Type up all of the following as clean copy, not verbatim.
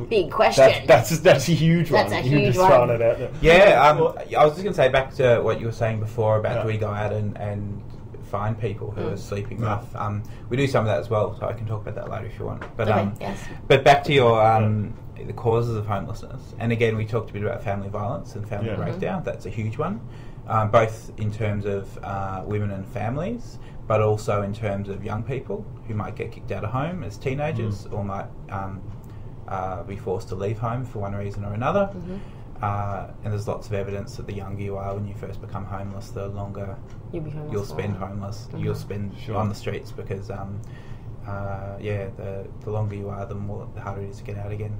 Big question. That's a huge one. That's a You're huge just one. throwing it out there. Yeah, I was just going to say back to what you were saying before about do we go out and find people who are sleeping rough. We do some of that as well, so I can talk about that later if you want. But but back to your the causes of homelessness. And again, we talked a bit about family violence and family breakdown. That's a huge one, both in terms of women and families, but also in terms of young people who might get kicked out of home as teenagers or might be forced to leave home for one reason or another. And there's lots of evidence that the younger you are when you first become homeless, the longer you'll spend homeless. You'll spend on the streets because, the longer you are, the harder it is to get out again.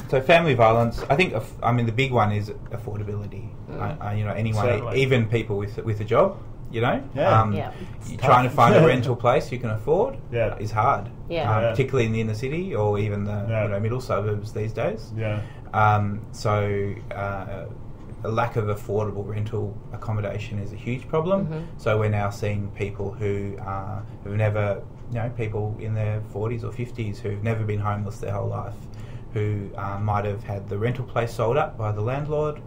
So family violence, I think, the big one is affordability. Certainly. Even people with a job, trying to find a rental place you can afford is hard. Particularly in the inner city or even the middle suburbs these days. A lack of affordable rental accommodation is a huge problem. So we're now seeing people who have never, people in their 40s or 50s who've never been homeless their whole life, who might have had the rental place sold up by the landlord.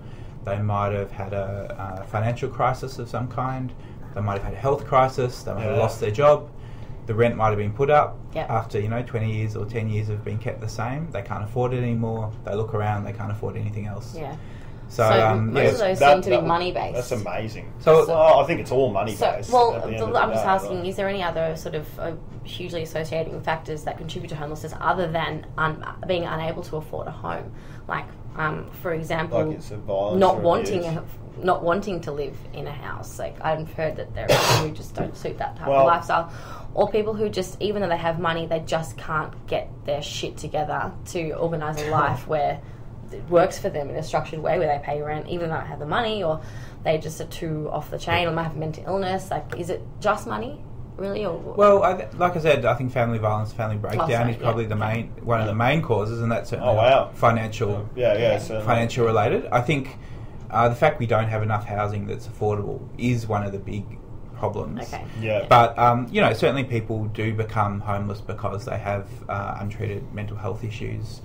They might have had a financial crisis of some kind. They might have had a health crisis. They might have lost their job. The rent might have been put up after 20 years or 10 years have been kept the same. They can't afford it anymore. They look around. They can't afford anything else. So most of those seem to be money based. That's amazing. So I think it's all money based. I'm just asking: is there any other sort of hugely associating factors that contribute to homelessness other than being unable to afford a home? Like, for example, not wanting to live in a house. Like, I've heard that there are people who just don't suit that type of lifestyle, or people who just, even though they have money, they just can't get their shit together to organise a life where it works for them in a structured way, where they pay rent even though they don't have the money, or they just are too off the chain, or might have mental illness. Like, is it just money, really? Or like I said, I think family violence, family breakdown is probably one of the main causes, and that's certainly financial, financial related. I think the fact we don't have enough housing that's affordable is one of the big problems. But certainly people do become homeless because they have untreated mental health issues,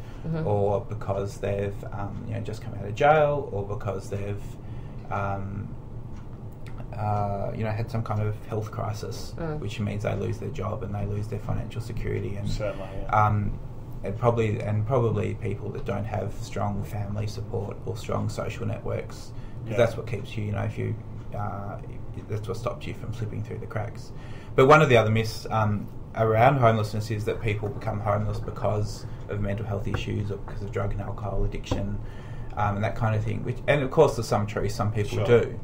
or because they've just come out of jail, or because they've had some kind of health crisis, which means they lose their job and they lose their financial security, and probably people that don't have strong family support or strong social networks, because that's what keeps you, if you that's what stops you from slipping through the cracks. But one of the other myths around homelessness is that people become homeless because of mental health issues or because of drug and alcohol addiction, and that kind of thing. And of course, there's some truth, some people do.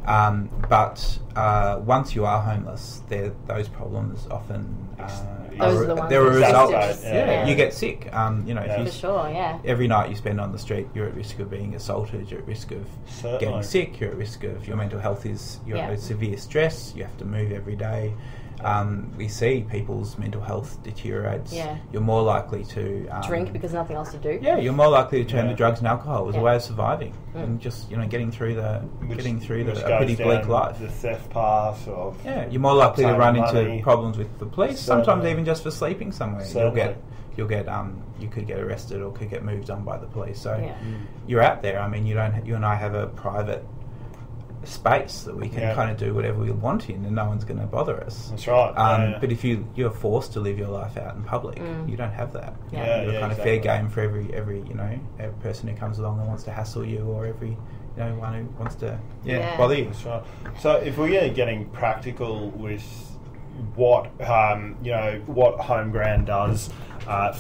But once you are homeless, those problems often they're a result. You get sick. Every night you spend on the street, you're at risk of being assaulted. You're at risk of getting sick. You're at risk of your mental health you're at severe stress. You have to move every day. We see people's mental health deteriorates. You're more likely to drink because nothing else to do. You're more likely to turn to drugs and alcohol as a way of surviving and just getting through a pretty bleak life. The theft path of you're more likely to run into problems with the police. Sometimes even just for sleeping somewhere, you could get arrested or could get moved on by the police. So you're out there. I mean, you and I have a private space that we can kind of do whatever we want in, and no one's going to bother us. That's right. But if you're forced to live your life out in public, you don't have that. You're kind of fair game for every person who comes along and wants to hassle you, or every one who wants to bother you. That's right. So if we're getting practical with what what HomeGround does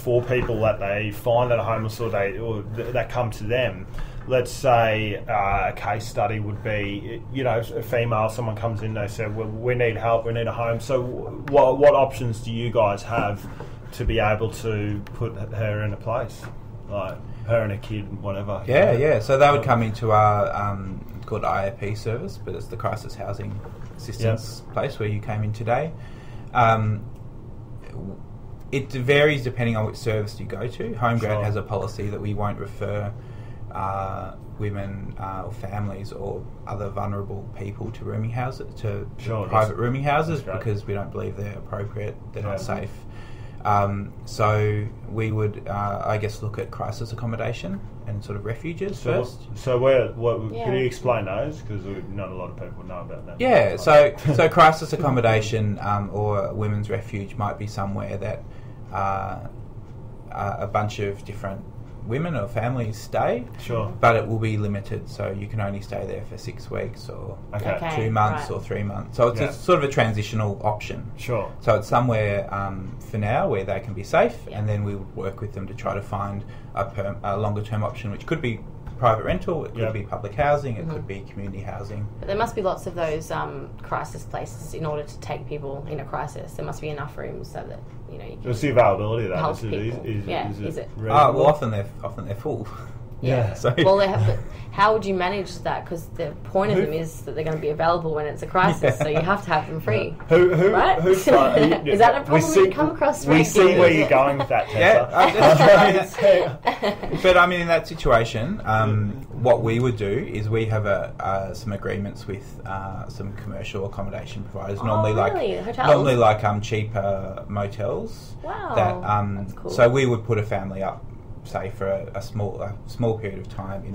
for people that they find that are homeless or that come to them. Let's say a case study would be, a female, someone comes in, they say, well, we need help, we need a home. So what options do you guys have to be able to put her in a place? Like her and a kid, whatever. So they would come into our called IAP service, but it's the Crisis Housing Assistance place where you came in today. It varies depending on which service you go to. HomeGround has a policy that we won't refer women or families or other vulnerable people to rooming houses, private rooming houses, because we don't believe they're appropriate, they're not safe. So we would, I guess, look at crisis accommodation and sort of refuges first. So can you explain those? Because not a lot of people know about that. Yeah, so crisis accommodation or women's refuge might be somewhere that a bunch of different women or families stay, but it will be limited, so you can only stay there for 6 weeks or 2 months or 3 months. So it's a sort of a transitional option. Sure. So it's somewhere for now where they can be safe, and then we would work with them to try to find a longer term option, which could be private rental, it could be public housing, it could be community housing. But there must be lots of those crisis places in order to take people in a crisis. There must be enough rooms so that you can. What's the availability of that? Help people. Is it? Well, often they're full. Yeah. So. Well, they have. How would you manage that? Because the point of them is that they're going to be available when it's a crisis, so you have to have them free. Right? Is that a problem you come across? We see where you're going with that, Tessa. But I mean, in that situation, what we would do is we have some agreements with some commercial accommodation providers. Normally like cheaper motels. Wow. That's cool. So we would put a family up, say for a small period of time in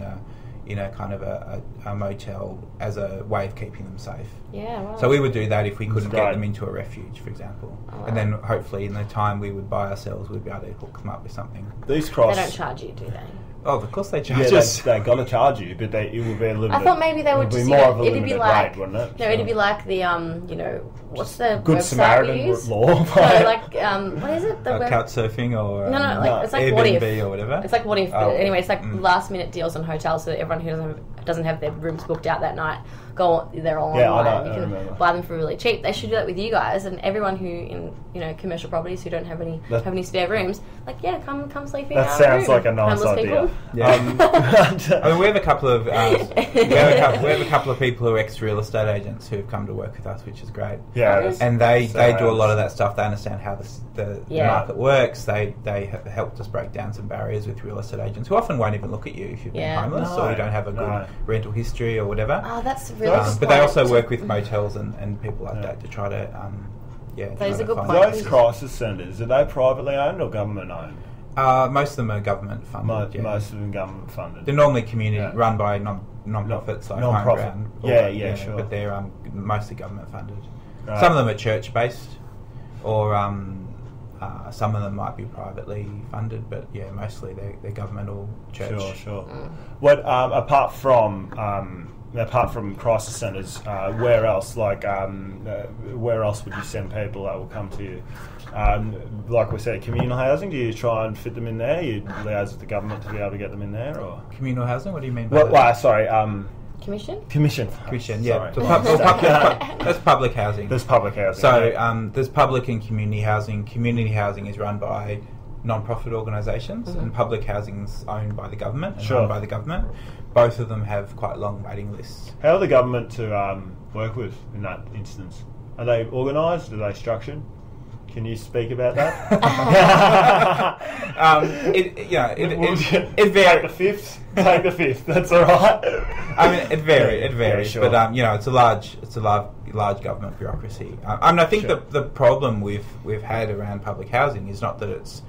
a kind of a motel as a way of keeping them safe. Yeah. Wow. So we would do that if we couldn't get them into a refuge, for example, and then hopefully in the time we would buy ourselves, we'd be able to hook them up with something. They don't charge you, do they? Oh, of course they charge us. They're going to charge you, but it would be a little. I thought maybe they would just. More of a it'd be like, rate, wouldn't it? No, it'd be like the what's the Good website Samaritan we use? law. What is it? Couchsurfing or it's like Airbnb What If or whatever. It's like What If. But anyway, it's like last minute deals on hotels, so that everyone who doesn't have their rooms booked out that night they're all online. You can buy them for really cheap. They should do that with you guys and everyone who in commercial properties who don't have any spare rooms. Like come sleep in our room. That sounds like a nice idea. Yeah. I mean, we have a couple of we have a couple of people who are ex-real estate agents who've come to work with us, which is great. Yeah, and they do a lot of that stuff. They understand how the market works. They have helped us break down some barriers with real estate agents who often won't even look at you if you've been homeless or you don't have a good rental history or whatever. Oh, that's really but they also work with motels and people like that to try to those are good points. Those crisis centres, are they privately owned or government owned? Most of them are government funded. Most of them government funded. They're normally community run by non-profits like HomeGround. Sure. But they're mostly government funded. Right. Some of them are church based, or some of them might be privately funded. But mostly they're government or church. Sure. What apart from crisis centres, where else? Where else would you send people that will come to you? Like we said, communal housing. Do you try and fit them in there? You liaise with the government to be able to get them in there, or communal housing? What do you mean by that? Commission. Yeah. That's public housing. There's public housing. So there's public and community housing. Community housing is run by non-profit organisations, and public housing is owned by the government and run by the government. Both of them have quite long waiting lists. How are the government to work with in that instance? Are they organised? Are they structured? Can you speak about that? It varies. Take the fifth. That's all right. I mean, it varies. Sure. But it's a large government bureaucracy. I think the problem we've had around public housing is not that it's.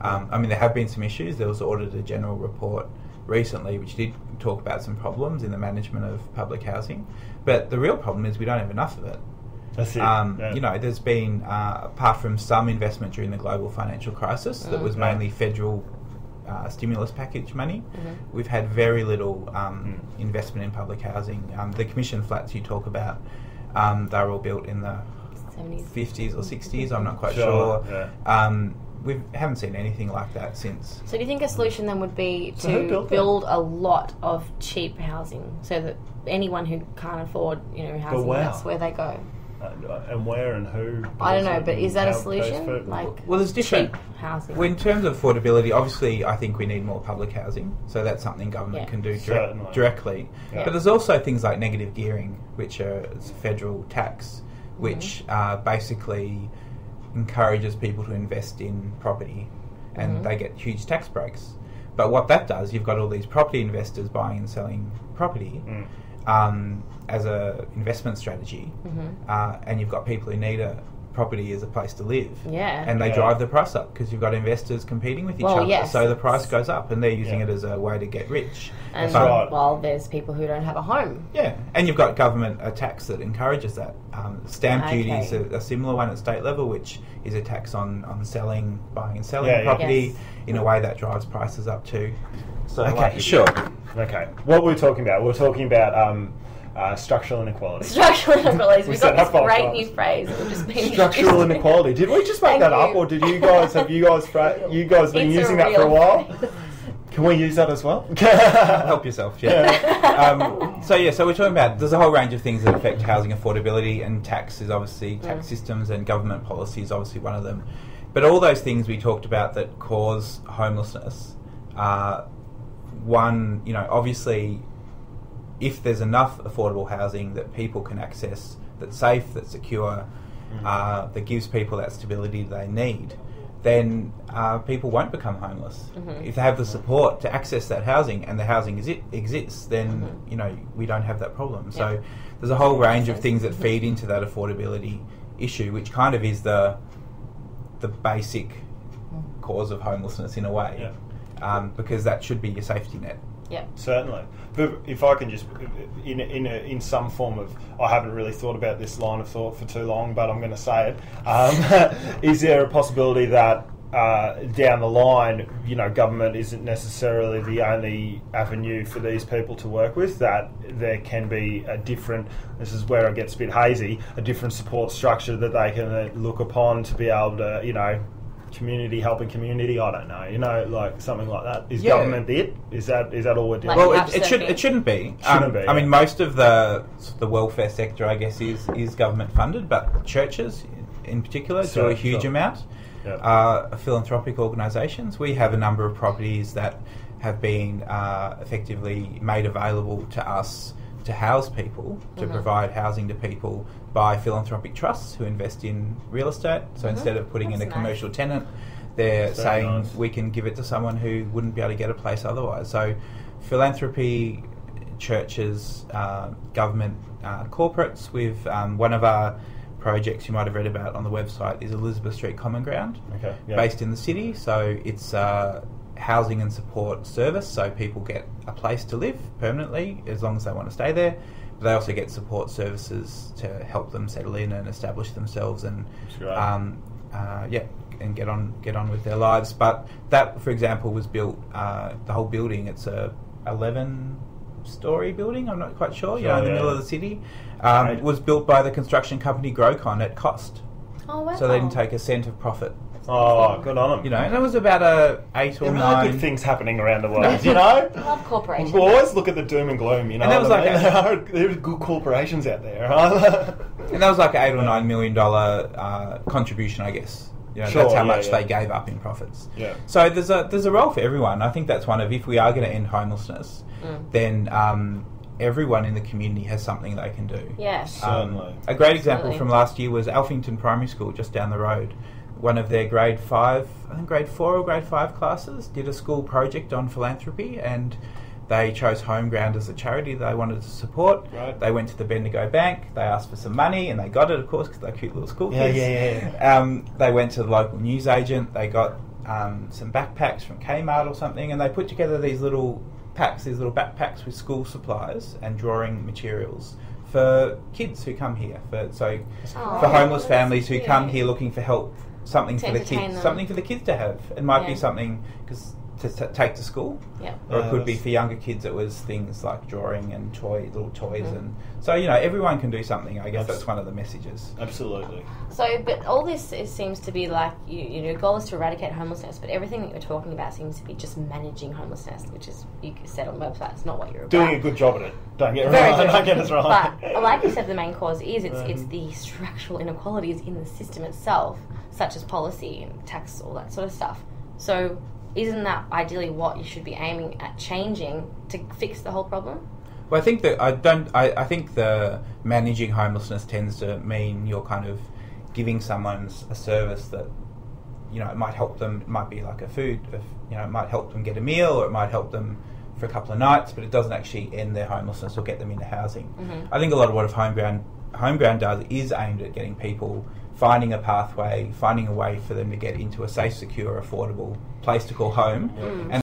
There have been some issues. There was an Auditor General report recently which did talk about some problems in the management of public housing. But the real problem is we don't have enough of it. That's it. There's been, apart from some investment during the global financial crisis that was mainly federal stimulus package money, we've had very little investment in public housing. The commission flats you talk about, they're all built in the 50s or 60s, I'm not quite sure. Yeah. We haven't seen anything like that since. So do you think a solution then would be to build a lot of cheap housing so that anyone who can't afford housing, that's where they go? And where and who? I don't know, but is that a solution? There's different cheap housing. Well, in terms of affordability, obviously, I think we need more public housing, so that's something government can do directly. Yeah. But there's also things like negative gearing, which are federal tax, which basically encourages people to invest in property, and they get huge tax breaks. But what that does, you've got all these property investors buying and selling property. As a investment strategy, and you've got people who need a property as a place to live. Yeah. And they drive the price up because you've got investors competing with each other. Yes, so the price goes up and they're using it as a way to get rich. And there's people who don't have a home. Yeah. And you've got government tax that encourages that. Stamp duty is a similar one at state level, which is a tax on buying and selling property in a way that drives prices up too. So, sure. Okay. What were we talking about? We're talking about structural inequality. Structural inequalities. We've got this great new phrase. We've just been structural inequality. Did we just make that up, or did you guys have you guys been using that for a while? Can we use that as well? Help yourself, yeah. So we're talking about, there's a whole range of things that affect housing affordability, and tax is obviously, tax systems and government policy is obviously one of them. But all those things we talked about that cause homelessness, one, obviously, if there's enough affordable housing that people can access, that's safe, that's secure, that gives people that stability they need, then people won't become homeless. If they have the support to access that housing and the housing exists, then we don't have that problem. So there's a whole range of things that feed into that affordability issue, which kind of is the basic cause of homelessness in a way, because that should be your safety net. Yeah, certainly. But if I can just, in some form of, I haven't really thought about this line of thought for too long, but I'm going to say it. Is there a possibility that down the line, government isn't necessarily the only avenue for these people to work with? That there can be a different, this is where it gets a bit hazy, a different support structure that they can look upon to be able to, community helping community, I don't know, like something like that. Is government it? Is that all we're doing? Well, it shouldn't be. I mean, most of the welfare sector, I guess, is government funded, but churches in particular do a huge amount. Philanthropic organisations. We have a number of properties that have been effectively made available to us to house people, to provide housing to people by philanthropic trusts who invest in real estate. So instead of putting in a commercial tenant, they're saying we can give it to someone who wouldn't be able to get a place otherwise. So philanthropy, churches, government, corporates. With one of our projects you might have read about on the website is Elizabeth Street Common Ground, based in the city. So it's housing and support service, so people get a place to live permanently as long as they want to stay there. But they also get support services to help them settle in and establish themselves and and get on with their lives. But that, for example, was built. The whole building, it's a 11-story building. I'm not quite sure. In the middle of the city, was built by the construction company Grocon at cost. Oh wow! So they didn't take a cent of profit. Oh, good on them. And it was about a 8 or 9. There are good things happening around the world, I love corporations. We always look at the doom and gloom, And that was there are good corporations out there. And that was like an $8 or $9 million contribution, I guess. That's how much they gave up in profits. Yeah. So there's a role for everyone. I think that's one of, if we are going to end homelessness, then everyone in the community has something they can do. Yes. Certainly. A great example from last year was Alphington Primary School, just down the road. One of their grade 4 or grade 5 classes did a school project on philanthropy, and they chose HomeGround as a charity they wanted to support. Right. They went to the Bendigo Bank, they asked for some money, and they got it, of course, because they're cute little school kids. They went to the local newsagent, they got some backpacks from Kmart or something, and they put together these little backpacks with school supplies and drawing materials for kids who come here, for homeless families who come here looking for help. Something for the kids to have. It might be something to take to school, or it could be for younger kids. It was things like drawing and little toys, and so everyone can do something. I guess that's one of the messages. Absolutely. So, but all this seems to be like your goal is to eradicate homelessness, but everything that you're talking about seems to be just managing homelessness, which is, you said on the website, it's not what you're about. Doing a good job at it. Don't get us wrong. But like you said, the main cause is it's the structural inequalities in the system itself, such as policy and tax, all that sort of stuff. So isn't that ideally what you should be aiming at changing to fix the whole problem? Well, I think that I think the managing homelessness tends to mean you're kind of giving someone a service that, it might help them. It might be like a food, it might help them get a meal, or it might help them for a couple of nights, but it doesn't actually end their homelessness or get them into housing. I think a lot of what HomeGround does is aimed at getting people finding a pathway, finding a way for them to get into a safe, secure, affordable place to call home. And